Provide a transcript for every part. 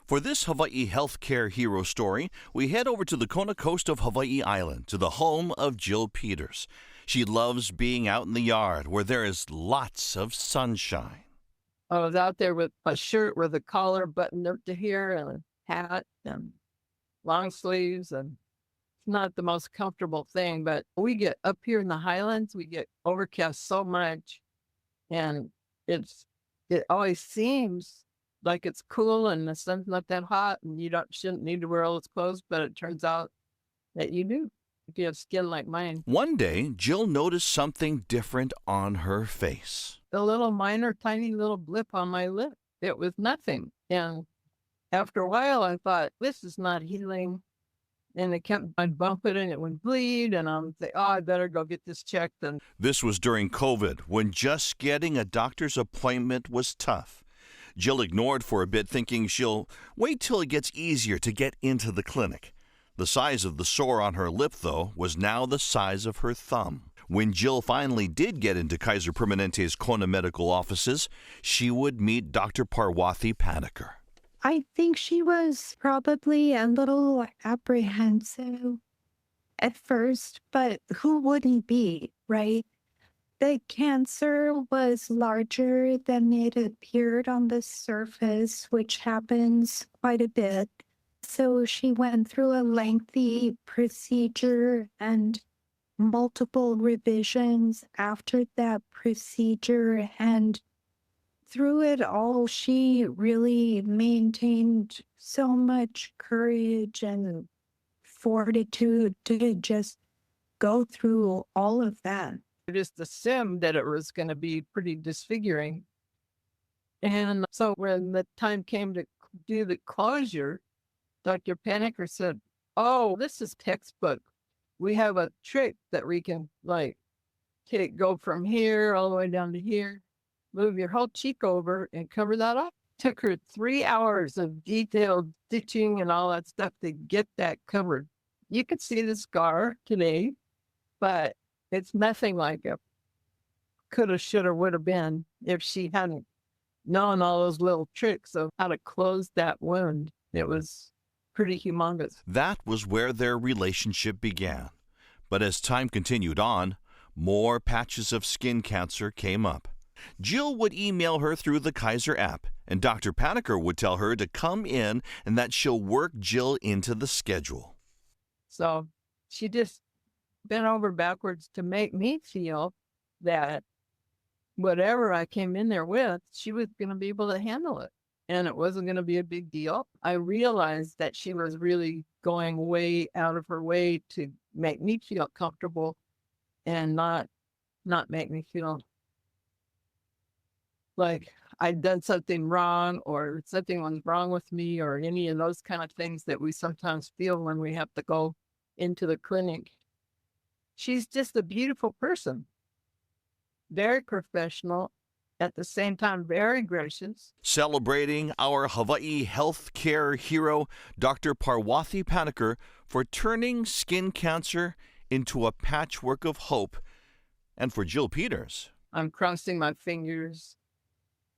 For this Hawaii healthcare hero story, we head over to the Kona coast of Hawaii Island to the home of Jill Peters. She loves being out in the yard where there is lots of sunshine. I was out there with a shirt with a collar buttoned up to here and a hat and long sleeves, and it's not the most comfortable thing, but we get up here in the highlands, we get overcast so much, and it always seems like it's cool and the sun's not that hot and you shouldn't need to wear all those clothes, but it turns out that you do if you have skin like mine. One day, Jill noticed something different on her face. A little minor, tiny little blip on my lip. It was nothing. And after a while, I thought, this is not healing. And I'd bump it and it would bleed. And I'm say, oh, I better go get this checked. And This was during COVID, when just getting a doctor's appointment was tough. Jill ignored for a bit, thinking she'll wait till it gets easier to get into the clinic. The size of the sore on her lip, though, was now the size of her thumb. When Jill finally did get into Kaiser Permanente's Kona medical offices, she would meet Dr. Parwathi Paniker. I think she was probably a little apprehensive at first, but who wouldn't be, right? The cancer was larger than it appeared on the surface, which happens quite a bit. So she went through a lengthy procedure and multiple revisions after that procedure. And through it all, she really maintained so much courage and fortitude to just go through all of that. I just assumed that it was going to be pretty disfiguring. And so when the time came to do the closure, Dr. Paniker said, oh, this is textbook. We have a trick that we can go from here all the way down to here, move your whole cheek over and cover that up. Took her 3 hours of detailed stitching and all that stuff to get that covered. You could see the scar today, but it's nothing like it coulda, shoulda, woulda been if she hadn't known all those little tricks of how to close that wound. It was pretty humongous. That was where their relationship began. But as time continued on, more patches of skin cancer came up. Jill would email her through the Kaiser app, and Dr. Paniker would tell her to come in and that she'll work Jill into the schedule. So she just bent over backwards to make me feel that whatever I came in there with, she was going to be able to handle it. And it wasn't going to be a big deal. I realized that she was really going way out of her way to make me feel comfortable and not make me feel like I'd done something wrong or something was wrong with me or any of those kind of things that we sometimes feel when we have to go into the clinic. She's just a beautiful person, very professional, at the same time very gracious. Celebrating our Hawaii healthcare hero, Dr. Parwathi Paniker, for turning skin cancer into a patchwork of hope, and for Jill Peters. I'm crossing my fingers,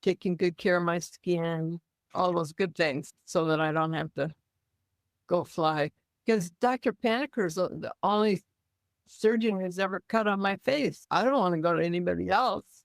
taking good care of my skin, all those good things so that I don't have to go fly. Because Dr. Paniker is the only surgeon who's ever cut on my face. I don't want to go to anybody else.